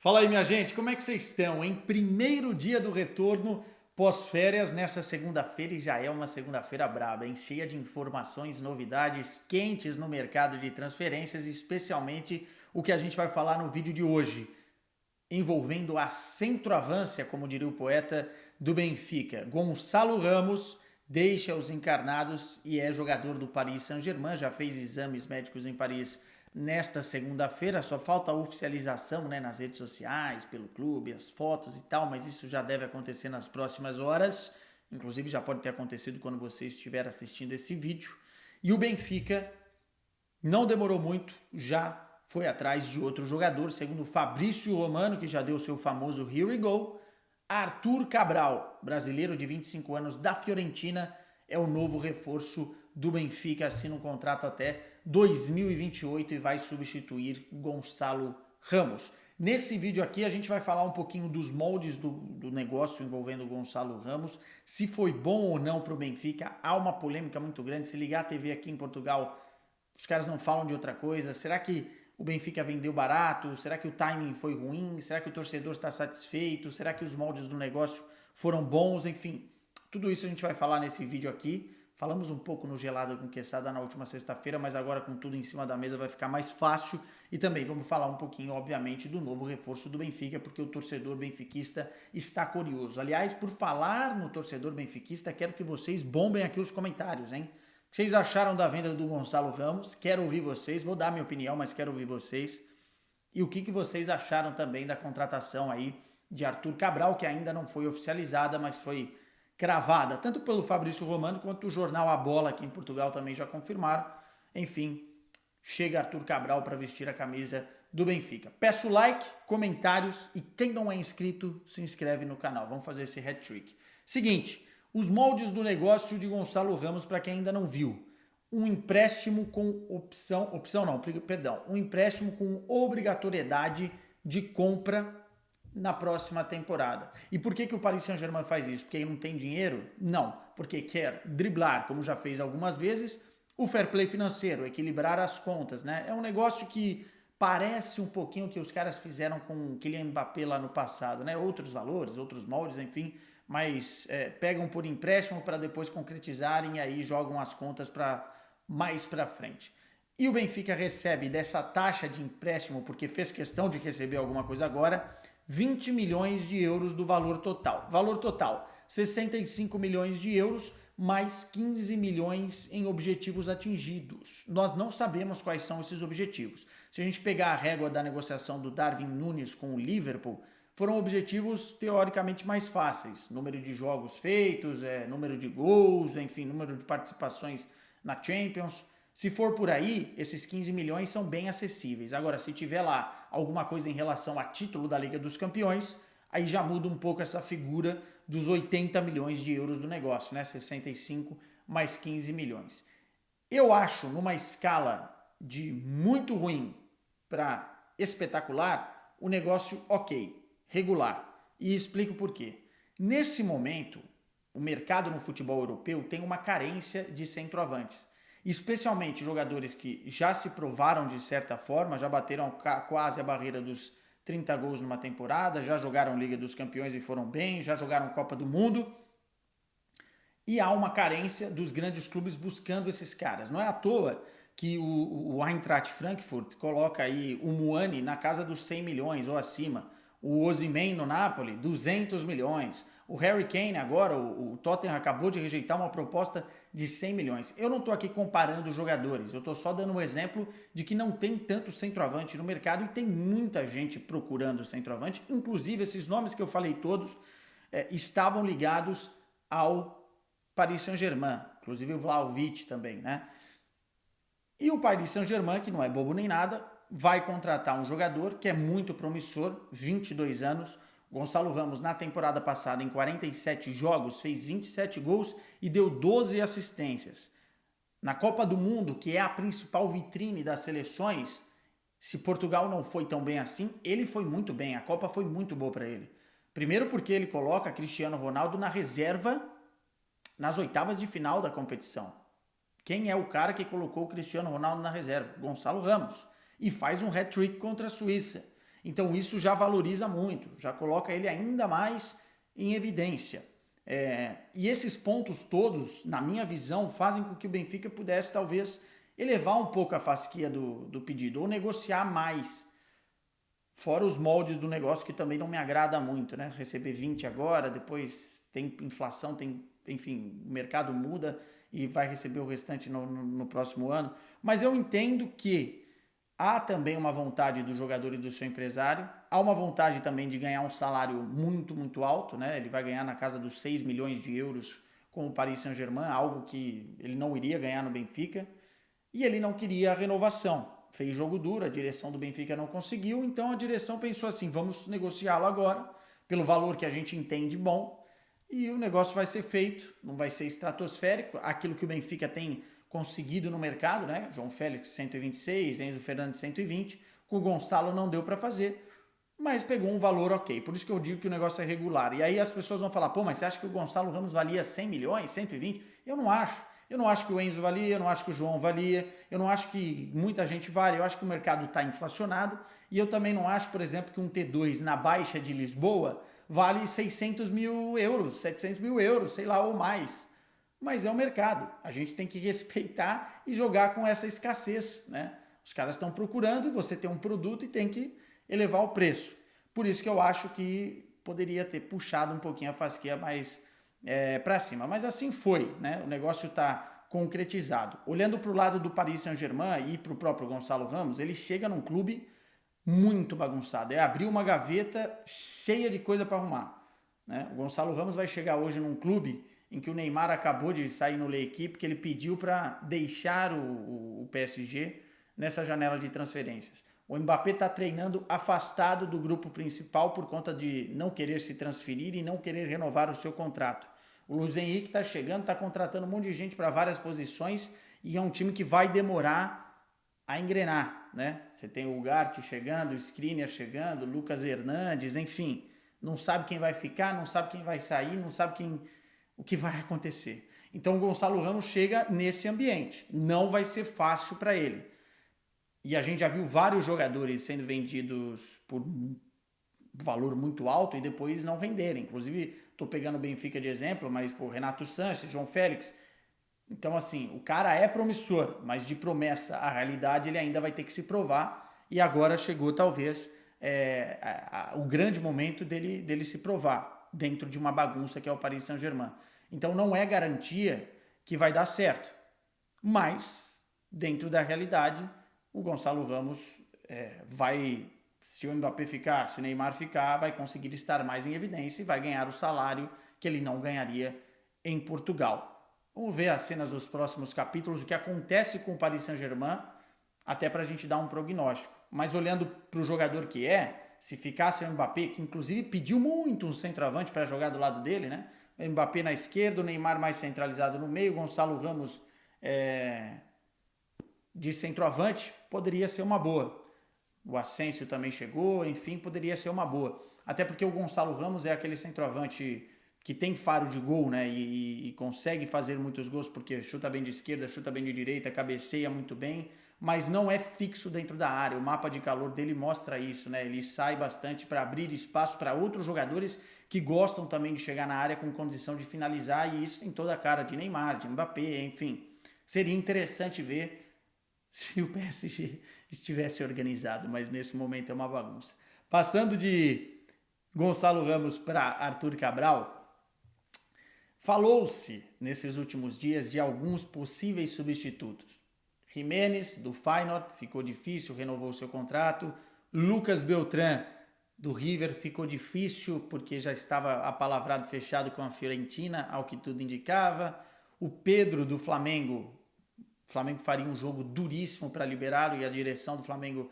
Fala aí, minha gente, como é que vocês estão, hein? Primeiro dia do retorno pós-férias nessa segunda-feira e já é uma segunda-feira braba, hein? Cheia de informações, novidades quentes no mercado de transferências, especialmente o que a gente vai falar no vídeo de hoje, envolvendo a centroavância, como diria o poeta, do Benfica. Gonçalo Ramos deixa os encarnados e é jogador do Paris Saint-Germain, já fez exames médicos em Paris nesta segunda-feira, só falta a oficialização, né, nas redes sociais, pelo clube, as fotos e tal, mas isso já deve acontecer nas próximas horas, inclusive já pode ter acontecido quando você estiver assistindo esse vídeo. E o Benfica não demorou muito, já foi atrás de outro jogador, segundo Fabrício Romano, que já deu seu famoso Here we go. Arthur Cabral, brasileiro de 25 anos da Fiorentina, é o novo reforço do Benfica, assina um contrato até 2028 e vai substituir Gonçalo Ramos. Nesse vídeo aqui a gente vai falar um pouquinho dos moldes do negócio envolvendo o Gonçalo Ramos, se foi bom ou não para o Benfica. Há uma polêmica muito grande, se ligar a TV aqui em Portugal os caras não falam de outra coisa. Será que o Benfica vendeu barato? Será que o timing foi ruim? Será que o torcedor está satisfeito? Será que os moldes do negócio foram bons? Enfim, tudo isso a gente vai falar nesse vídeo aqui. Falamos um pouco no Gelada com Quesada na última sexta-feira, mas agora com tudo em cima da mesa vai ficar mais fácil. E também vamos falar um pouquinho, obviamente, do novo reforço do Benfica, porque o torcedor benfiquista está curioso. Aliás, por falar no torcedor benfiquista, quero que vocês bombem aqui os comentários, hein? O que vocês acharam da venda do Gonçalo Ramos? Quero ouvir vocês, vou dar minha opinião, mas quero ouvir vocês. E o que vocês acharam também da contratação aí de Arthur Cabral, que ainda não foi oficializada, mas foi cravada, tanto pelo Fabrício Romano quanto o jornal A Bola aqui em Portugal também já confirmaram. Enfim, chega Arthur Cabral para vestir a camisa do Benfica. Peço like, comentários e quem não é inscrito, se inscreve no canal. Vamos fazer esse hat-trick. Seguinte, os moldes do negócio de Gonçalo Ramos, para quem ainda não viu. Um empréstimo com um empréstimo com obrigatoriedade de compra na próxima temporada. E por que o Paris Saint-Germain faz isso? Porque não tem dinheiro? Não, porque quer driblar, como já fez algumas vezes, o fair play financeiro, equilibrar as contas, né? É um negócio que parece um pouquinho o que os caras fizeram com o Kylian Mbappé lá no passado, né? Outros valores, outros moldes, enfim, mas pegam por empréstimo para depois concretizarem e aí jogam as contas para mais para frente. E o Benfica recebe dessa taxa de empréstimo, porque fez questão de receber alguma coisa agora, 20 milhões de euros do valor total. Valor total, 65 milhões de euros, mais 15 milhões em objetivos atingidos. Nós não sabemos quais são esses objetivos. Se a gente pegar a régua da negociação do Darwin Núñez com o Liverpool, foram objetivos teoricamente mais fáceis. Número de jogos feitos, número de gols, enfim, número de participações na Champions. Se for por aí, esses 15 milhões são bem acessíveis. Agora, se tiver lá alguma coisa em relação a título da Liga dos Campeões, aí já muda um pouco essa figura dos 80 milhões de euros do negócio, né? 65 mais 15 milhões. Eu acho, numa escala de muito ruim para espetacular, o negócio ok, regular. E explico por quê. Nesse momento, o mercado no futebol europeu tem uma carência de centroavantes. Especialmente jogadores que já se provaram de certa forma, já bateram quase a barreira dos 30 gols numa temporada, já jogaram Liga dos Campeões e foram bem, já jogaram Copa do Mundo. E há uma carência dos grandes clubes buscando esses caras. Não é à toa que o Eintracht Frankfurt coloca aí o Muani na casa dos 100 milhões ou acima. O Osimhen no Napoli, 200 milhões. O Harry Kane agora, o Tottenham acabou de rejeitar uma proposta de 100 milhões. Eu não estou aqui comparando jogadores, eu estou só dando um exemplo de que não tem tanto centroavante no mercado e tem muita gente procurando centroavante. Inclusive, esses nomes que eu falei todos estavam ligados ao Paris Saint-Germain, inclusive o Vlahovic também, né? E o Paris Saint-Germain, que não é bobo nem nada, vai contratar um jogador que é muito promissor, 22 anos. Gonçalo Ramos, na temporada passada, em 47 jogos, fez 27 gols e deu 12 assistências. Na Copa do Mundo, que é a principal vitrine das seleções, se Portugal não foi tão bem assim, ele foi muito bem, a Copa foi muito boa para ele. Primeiro porque ele coloca Cristiano Ronaldo na reserva nas oitavas de final da competição. Quem é o cara que colocou o Cristiano Ronaldo na reserva? Gonçalo Ramos. E faz um hat-trick contra a Suíça. Então isso já valoriza muito, já coloca ele ainda mais em evidência. E esses pontos todos, na minha visão, fazem com que o Benfica pudesse talvez elevar um pouco a fasquia do pedido, ou negociar mais. Fora os moldes do negócio que também não me agrada muito, né? Receber 20 agora, depois tem inflação, enfim, o mercado muda e vai receber o restante no próximo ano. Mas eu entendo que há também uma vontade do jogador e do seu empresário, há uma vontade também de ganhar um salário muito, muito alto, né? Ele vai ganhar na casa dos 6 milhões de euros com o Paris Saint-Germain, algo que ele não iria ganhar no Benfica, e ele não queria a renovação. Fez jogo duro, a direção do Benfica não conseguiu, então a direção pensou assim, vamos negociá-lo agora, pelo valor que a gente entende bom, e o negócio vai ser feito, não vai ser estratosférico, aquilo que o Benfica tem conseguido no mercado, né? João Félix 126, Enzo Fernandes 120, com o Gonçalo não deu para fazer, mas pegou um valor ok. Por isso que eu digo que o negócio é regular. E aí as pessoas vão falar, pô, mas você acha que o Gonçalo Ramos valia 100 milhões, 120? Eu não acho. Eu não acho que o Enzo valia, eu não acho que o João valia, eu não acho que muita gente vale, eu acho que o mercado está inflacionado e eu também não acho, por exemplo, que um T2 na Baixa de Lisboa vale 600 mil euros, 700 mil euros, sei lá, ou mais. Mas é o mercado, a gente tem que respeitar e jogar com essa escassez, né? Os caras estão procurando e você tem um produto e tem que elevar o preço. Por isso que eu acho que poderia ter puxado um pouquinho a fasquia mais para cima. Mas assim foi, né? O negócio está concretizado. Olhando para o lado do Paris Saint-Germain e para o próprio Gonçalo Ramos, ele chega num clube muito bagunçado. É abrir uma gaveta cheia de coisa para arrumar. Né? O Gonçalo Ramos vai chegar hoje num clube em que o Neymar acabou de sair no L'Equipe, que ele pediu para deixar o PSG nessa janela de transferências. O Mbappé está treinando afastado do grupo principal por conta de não querer se transferir e não querer renovar o seu contrato. O Luiz Henrique está chegando, está contratando um monte de gente para várias posições e é um time que vai demorar a engrenar, né? Você tem o Ugarte chegando, o Skriniar chegando, o Lucas Hernandes, enfim. Não sabe quem vai ficar, não sabe quem vai sair, não sabe o que vai acontecer. Então o Gonçalo Ramos chega nesse ambiente. Não vai ser fácil para ele. E a gente já viu vários jogadores sendo vendidos por um valor muito alto e depois não venderem. Inclusive, estou pegando o Benfica de exemplo, mas por Renato Sanches, João Félix. Então, assim, o cara é promissor, mas de promessa à realidade ele ainda vai ter que se provar. E agora chegou, talvez, o grande momento dele se provar dentro de uma bagunça que é o Paris Saint-Germain. Então, não é garantia que vai dar certo. Mas, dentro da realidade, o Gonçalo Ramos vai, se o Mbappé ficar, se o Neymar ficar, vai conseguir estar mais em evidência e vai ganhar o salário que ele não ganharia em Portugal. Vamos ver as cenas dos próximos capítulos, o que acontece com o Paris Saint-Germain, até para a gente dar um prognóstico. Mas olhando para o jogador que se ficasse o Mbappé, que inclusive pediu muito um centroavante para jogar do lado dele, né? O Mbappé na esquerda, o Neymar mais centralizado no meio, o Gonçalo Ramos de centroavante, poderia ser uma boa. O Asensio também chegou, enfim, poderia ser uma boa. Até porque o Gonçalo Ramos é aquele centroavante que tem faro de gol, né? E consegue fazer muitos gols porque chuta bem de esquerda, chuta bem de direita, cabeceia muito bem, mas não é fixo dentro da área. O mapa de calor dele mostra isso, né? Ele sai bastante para abrir espaço para outros jogadores que gostam também de chegar na área com condição de finalizar, e isso tem toda a cara de Neymar, de Mbappé, enfim. Seria interessante ver se o PSG estivesse organizado, mas nesse momento é uma bagunça. Passando de Gonçalo Ramos para Arthur Cabral, falou-se nesses últimos dias de alguns possíveis substitutos. Jiménez, do Feyenoord, ficou difícil, renovou seu contrato. Lucas Beltrán, do River, ficou difícil porque já estava apalavrado, fechado com a Fiorentina, ao que tudo indicava. O Pedro, do Flamengo, o Flamengo faria um jogo duríssimo para liberá-lo e a direção do Flamengo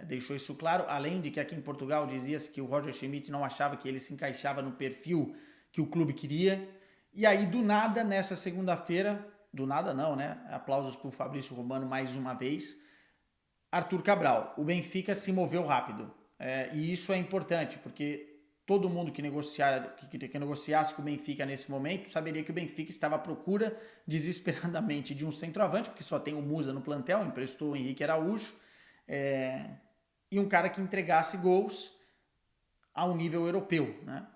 deixou isso claro. Além de que aqui em Portugal dizia-se que o Roger Schmidt não achava que ele se encaixava no perfil que o clube queria. E aí, do nada, nessa segunda-feira, do nada não, né? Aplausos para o Fabrício Romano mais uma vez. Arthur Cabral, o Benfica se moveu rápido. E isso é importante, porque todo mundo que negociasse com o Benfica nesse momento saberia que o Benfica estava à procura desesperadamente de um centroavante, porque só tem o Musa no plantel, emprestou o Henrique Araújo. e um cara que entregasse gols a um nível europeu, né?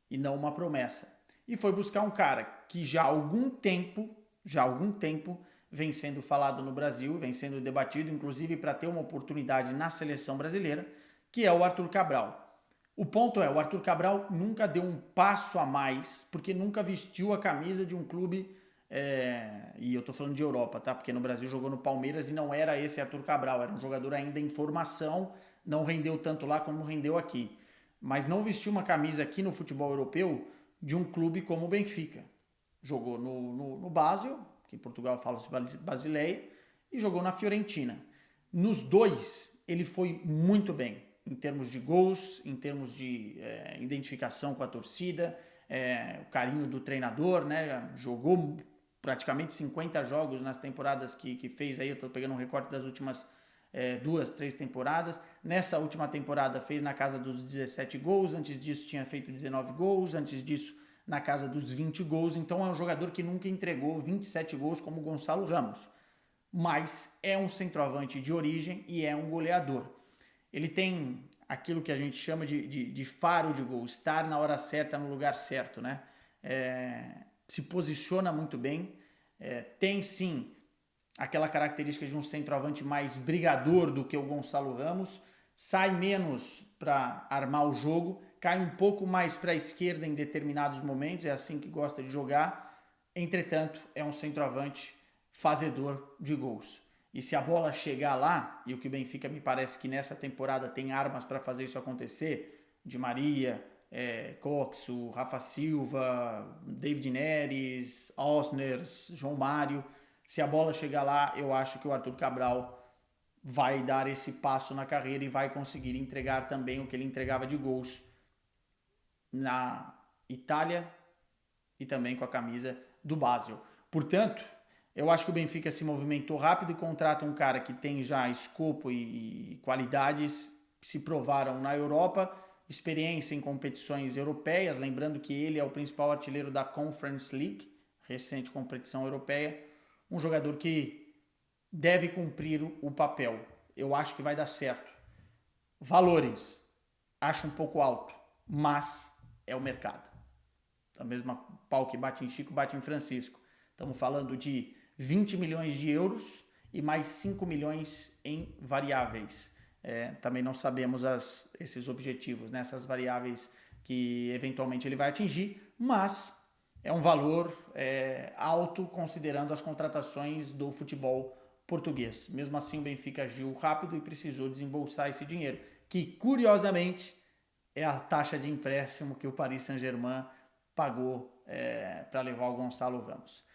E não uma promessa. E foi buscar um cara que já há algum tempo, vem sendo falado no Brasil, vem sendo debatido, inclusive para ter uma oportunidade na seleção brasileira, que é o Arthur Cabral. O ponto é, o Arthur Cabral nunca deu um passo a mais, porque nunca vestiu a camisa de um clube, e eu tô falando de Europa, tá? Porque no Brasil jogou no Palmeiras e não era esse Arthur Cabral, era um jogador ainda em formação, não rendeu tanto lá como rendeu aqui. Mas não vestiu uma camisa aqui no futebol europeu de um clube como o Benfica. Jogou no Basel, que em Portugal fala-se Basileia, e jogou na Fiorentina. Nos dois, ele foi muito bem, em termos de gols, em termos de identificação com a torcida, o carinho do treinador, né? Jogou praticamente 50 jogos nas temporadas que fez aí, eu estou pegando um recorte das últimas 2, 3 temporadas. Nessa última temporada fez na casa dos 17 gols, antes disso tinha feito 19 gols, antes disso na casa dos 20 gols, então é um jogador que nunca entregou 27 gols como o Gonçalo Ramos, mas é um centroavante de origem e é um goleador. Ele tem aquilo que a gente chama de faro de gol, estar na hora certa, no lugar certo, né? Se posiciona muito bem, tem sim aquela característica de um centroavante mais brigador do que o Gonçalo Ramos, sai menos para armar o jogo, cai um pouco mais para a esquerda em determinados momentos, é assim que gosta de jogar. Entretanto, é um centroavante fazedor de gols. E se a bola chegar lá, e o que o Benfica me parece que nessa temporada tem armas para fazer isso acontecer, Di Maria, Coxo, Rafa Silva, David Neres, Osner, João Mário, se a bola chegar lá, eu acho que o Arthur Cabral vai dar esse passo na carreira e vai conseguir entregar também o que ele entregava de gols na Itália e também com a camisa do Basel. Portanto, eu acho que o Benfica se movimentou rápido e contrata um cara que tem já escopo e qualidades, se provaram na Europa, experiência em competições europeias, lembrando que ele é o principal artilheiro da Conference League, recente competição europeia, um jogador que deve cumprir o papel. Eu acho que vai dar certo. Valores, acho um pouco alto, mas é o mercado. Da mesma pau que bate em Chico, bate em Francisco. Estamos falando de 20 milhões de euros e mais 5 milhões em variáveis. Também não sabemos esses objetivos, né? Essas variáveis que eventualmente ele vai atingir, mas é um valor alto considerando as contratações do futebol português. Mesmo assim, o Benfica agiu rápido e precisou desembolsar esse dinheiro, que curiosamente é a taxa de empréstimo que o Paris Saint-Germain pagou para levar o Gonçalo Ramos.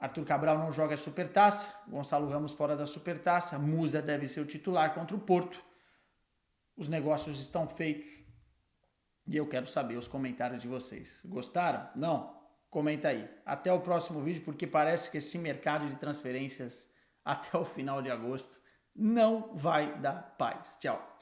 Arthur Cabral não joga a Supertaça, Gonçalo Ramos fora da Supertaça, Musa deve ser o titular contra o Porto. Os negócios estão feitos e eu quero saber os comentários de vocês. Gostaram? Não? Comenta aí. Até o próximo vídeo, porque parece que esse mercado de transferências até o final de agosto não vai dar paz. Tchau.